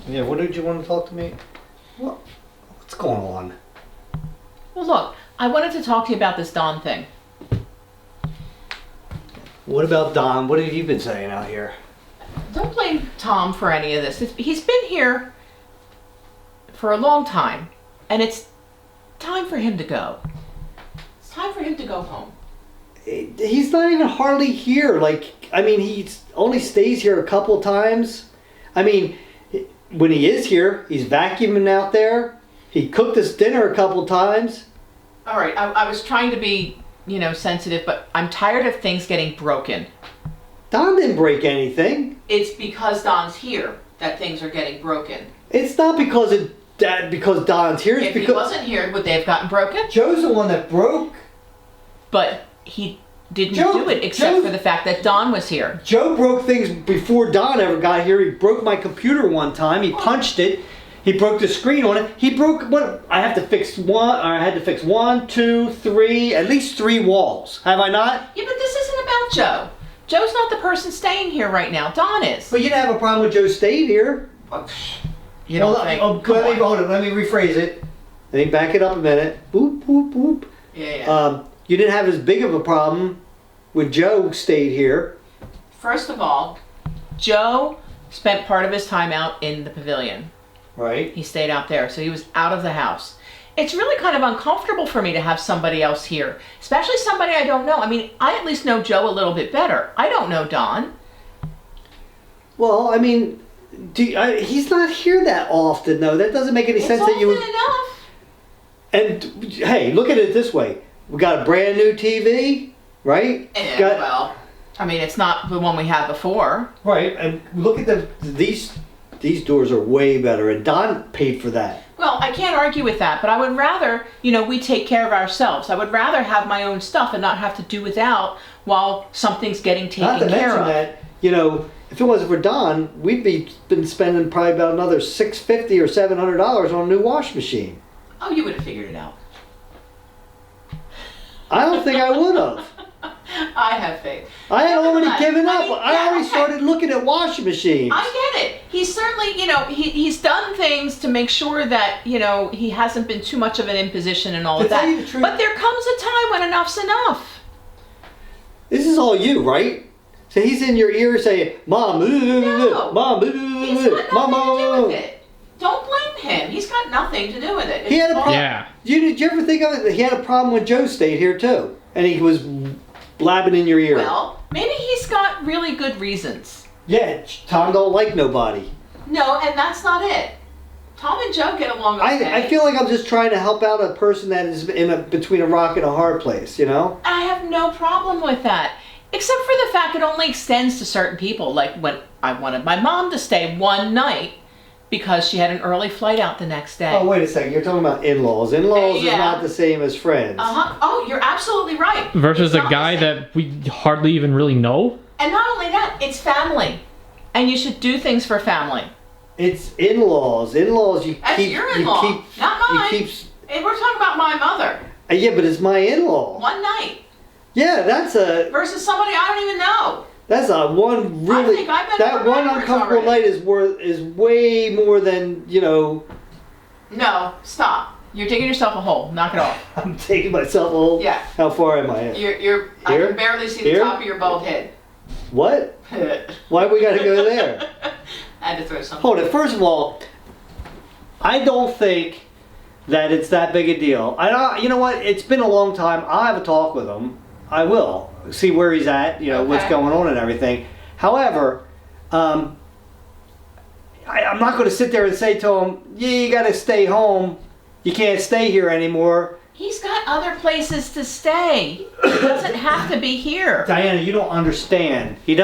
Yeah, what did you want to talk to me? What's going on? Well, look, I wanted to talk to you about this Don thing. What about Don? What have you been saying out here? Don't blame Tom for any of this. He's been here for a long time, and it's time for him to go. It's time for him to go home. He's not even hardly here. He only stays here a couple times. I mean, when he is here, he's vacuuming out there. He cooked us dinner a couple times. All right, I was trying to be, sensitive, but I'm tired of things getting broken. Don didn't break anything. It's because Don's here that things are getting broken. It's not because Don's here. It's If because he wasn't here, would they have gotten broken? Joe's the one that broke. But he didn't do it except for the fact that Don was here. Joe broke things before Don ever got here. He broke my computer one time. He punched it. He broke the screen on it. He broke what? I had to fix one, two, three, at least 3 walls. Have I not? Yeah, but this isn't about Joe. Joe's not the person staying here right now. Don is. But you didn't have a problem with Joe staying here. You don't think? Hold on. Let me rephrase it. Let me back it up a minute. Boop, boop, boop. Yeah. You didn't have as big of a problem when Joe stayed here. First of all, Joe spent part of his time out in the pavilion. Right. He stayed out there, so he was out of the house. It's really kind of uncomfortable for me to have somebody else here, especially somebody I don't know. I mean, I at least know Joe a little bit better. I don't know Don. Well, I mean, he's not here that often, though. That doesn't make any sense that you would. Enough. And hey, look at it this way: we got a brand new TV, right? Well, I mean, it's not the one we had before. Right, and look at these doors are way better, and Don paid for that. Well, I can't argue with that, but I would rather, we take care of ourselves. I would rather have my own stuff and not have to do without while something's getting taken care of. Not to mention that, if it wasn't for Don, we'd been spending probably about another $650 or $700 on a new wash machine. Oh, you would have figured it out. I don't think I would have. I have faith. I had already given up. I already started looking at washing machines. I get it. He's certainly, he's done things to make sure that, he hasn't been too much of an imposition and all of that. But there comes a time when enough's enough. This is all you, right? So he's in your ear saying, Mom, no, Mom, he's got nothing to do with it. Don't blame him. He's got nothing to do with it. He had a problem. Yeah. Did you ever think of it? He had a problem when Joe stayed here too, and he was blabbing in your ear. Well, maybe he's got really good reasons. Yeah, Tom don't like nobody. No, and that's not it. Tom and Joe get along okay. I feel like I'm just trying to help out a person that is between a rock and a hard place, I have no problem with that. Except for the fact it only extends to certain people. Like when I wanted my mom to stay one night because she had an early flight out the next day. Oh, wait a second. You're talking about in-laws. In-laws Yeah. is not the same as friends. Uh-huh. Oh, you're absolutely right. Versus It's a guy that we hardly even really know. And not only that, it's family. And you should do things for family. It's in-laws. In-laws, That's your in-law, not mine. And we're talking about my mother. Yeah, but it's my in-law. One night. Yeah, that's a... Versus somebody I don't even know. That's a one really... I think I've been that one uncomfortable night is way more than, No, stop. You're digging yourself a hole. Knock it off. I'm taking myself a hole? Yeah. How far am I? I can barely see the top of your bald head. What? Why we gotta go there? I had to throw something. Hold it. First of all, I don't think that it's that big a deal. You know what? It's been a long time. I'll have a talk with him. I will. See where he's at, what's going on and everything. However, I'm not going to sit there and say to him, yeah, you got to stay home. You can't stay here anymore. He's got other places to stay. He doesn't have to be here. Diana, you don't understand. He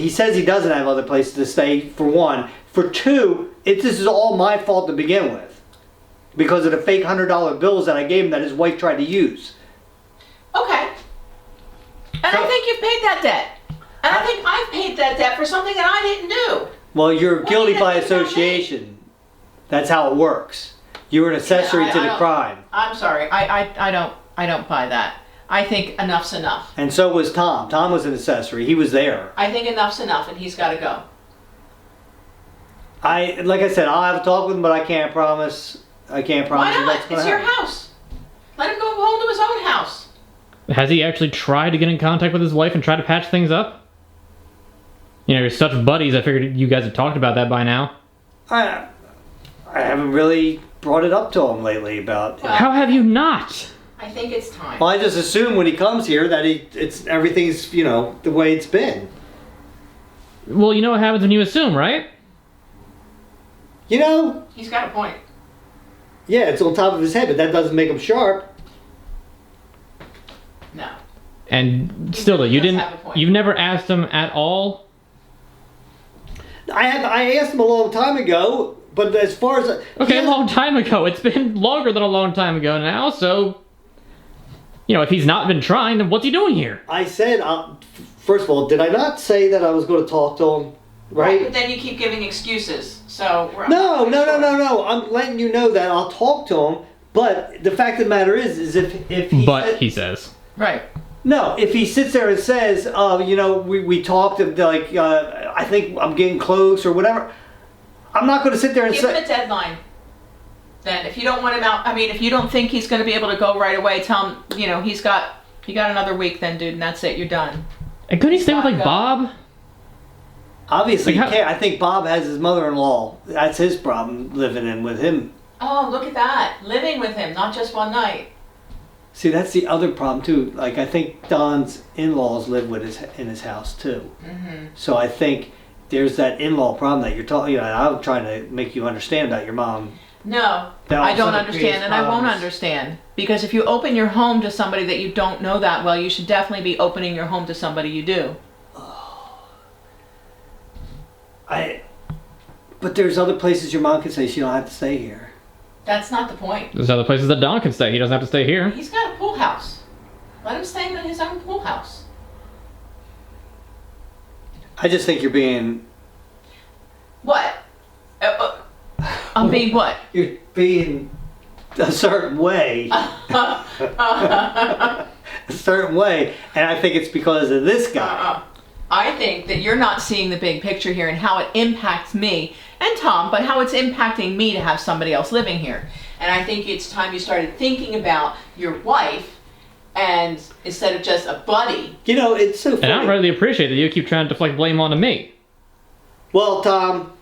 says he doesn't have other places to stay, for one. For two, this is all my fault to begin with. Because of the fake $100 bills that I gave him that his wife tried to use. Okay. And I think you've paid that debt. And I think I've paid that debt for something that I didn't do. Well, you're guilty by association. That's how it works. You're an accessory to the crime. I'm sorry. I don't buy that. I think enough's enough. And so was Tom. Tom was an accessory. He was there. I think enough's enough and he's got to go. Like I said, I'll have a talk with him, but I can't promise. I can't promise. Why that not? that's gonna It's your happen. house. Let him go home to his own house. Has he actually tried to get in contact with his wife and try to patch things up? You know, you're such buddies. I figured you guys have talked about that by now. I haven't really brought it up to him lately about. Well, How have you not? I think it's time. Well, I just assume when he comes here that it's everything's the way it's been. Well, you know what happens when you assume, right? He's got a point. Yeah, it's on top of his head, but that doesn't make him sharp. No. And still, though, does have a point. you've never asked him at all. I asked him a long time ago, but as far as Okay, a long time ago. It's been longer than a long time ago now. So, if he's not been trying, then what's he doing here? I said, first of all, did I not say that I was going to talk to him? Right? But then you keep giving excuses. So we're No. I'm letting you know that I'll talk to him. But the fact of the matter is if he. But he says. Right. No, if he sits there and says, we talked, like, I think I'm getting close or whatever, I'm not going to sit there and Give say. him a deadline. Then, if you don't want him out, if you don't think he's going to be able to go right away, tell him, you got another week then, dude, and that's it, you're done. And couldn't he stay with, Gotta like, go. Bob? Obviously, Like he can't. I think Bob has his mother-in-law. That's his problem, living in with him. Oh, look at that. Living with him, not just one night. See, that's the other problem, too. Like, I think Don's in-laws live in his house, too. Mm-hmm. So I think there's that in-law problem that you're talking. I'm trying to make you understand about your mom. No, That I also don't creates understand, and I won't problems. understand. Because if you open your home to somebody that you don't know that well, you should definitely be opening your home to somebody you do. But there's other places your mom can say she don't have to stay here. That's not the point. There's other places that Don can stay. He doesn't have to stay here. He's got a pool house. Let him stay in his own pool house. I just think you're being. What? I'm being what? You're being a certain way. A certain way, and I think it's because of this guy. I think that you're not seeing the big picture here and how it impacts me and Tom, but how it's impacting me to have somebody else living here. And I think it's time you started thinking about your wife and instead of just a buddy. It's so funny. And I don't really appreciate that you keep trying to deflect blame onto me. Well, Tom,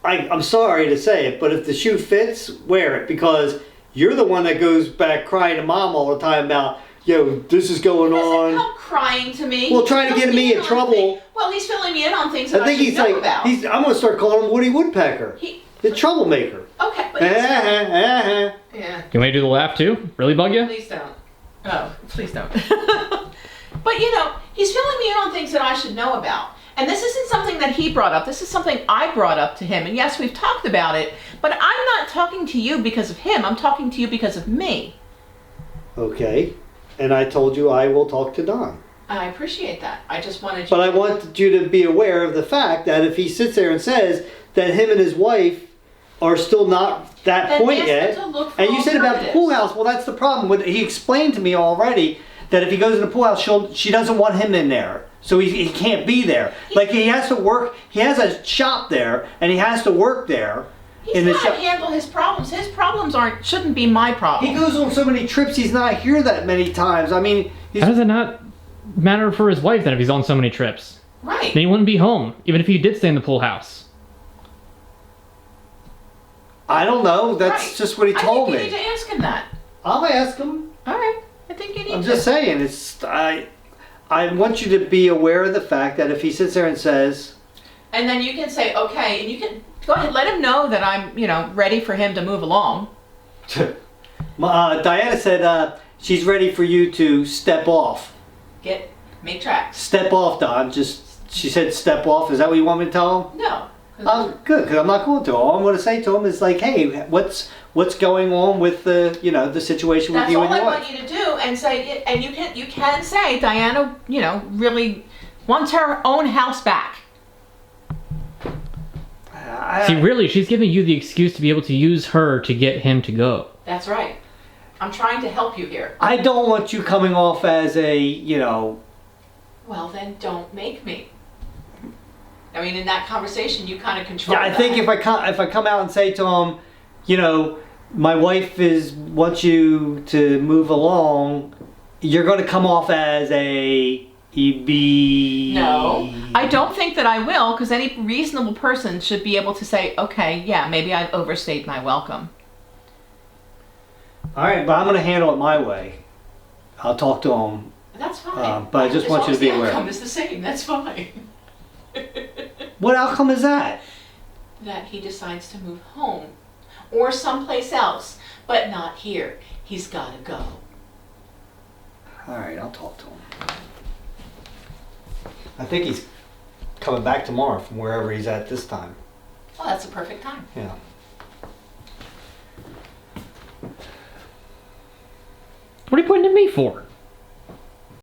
I'm sorry to say it, but if the shoe fits, wear it, because you're the one that goes back crying to Mom all the time about, this is going He doesn't on. come crying to me. Well, trying to He get fills me in on trouble. things. Well, he's filling me in on things that I think should he's know like, about. I'm going to start calling him Woody Woodpecker. The troublemaker. Okay, but yeah. Can we do the laugh too? Really bug you? Please don't. Oh, please don't. But he's filling me in on things that I should know about. And this isn't something that he brought up. This is something I brought up to him. And yes, we've talked about it, but I'm not talking to you because of him. I'm talking to you because of me. Okay. And I told you I will talk to Don. I appreciate that. I just wanted you But I wanted you to be aware of the fact that if he sits there and says that him and his wife are still not that Then point ask yet, them to look for and you said about the pool alternatives. house, well, that's the problem. He explained to me already that if he goes in the pool house, she doesn't want him in there. So he can't be there. Like, he has to work. He has a shop there, and he has to work there. He's got to handle his problems. His problems shouldn't be my problem. He goes on so many trips. He's not here that many times. I mean, How does it not matter for his wife then if he's on so many trips? Right. Then he wouldn't be home, even if he did stay in the pool house. I don't know. That's Right. just what he told I me. think you need to ask him that. I'll ask him. All right. I think you need I'm to. just saying. I want you to be aware of the fact that if he sits there and says, And then you can say, okay, and you can go ahead, let him know that I'm, ready for him to move along. Diana said she's ready for you to step off. Make tracks. Step off, Don. She said step off. Is that what you want me to tell him? No. Good, because I'm not going to. All I'm going to say to him is like, hey, what's going on with the situation with That's you all and your I wife? want you to do, and say, and you can say Diana, really wants her own house back. See, really, she's giving you the excuse to be able to use her to get him to go. That's right. I'm trying to help you here. I don't want you coming off as a, Well, then don't make me. I mean, in that conversation, you kind of control. Yeah, I think if I come out and say to him, you know, my wife wants you to move along, you're going to come off as a EB. No, I don't think that I will, because any reasonable person should be able to say, okay, yeah, maybe I've overstayed my welcome. All right, but I'm going to handle it my way. I'll talk to him. That's fine. But I just want you to be aware. The outcome is the same. That's fine. What outcome is that? That he decides to move home or someplace else, but not here. He's got to go. All right, I'll talk to him. I think he's coming back tomorrow from wherever he's at this time. Well, that's a perfect time. Yeah. What are you pointing at me for?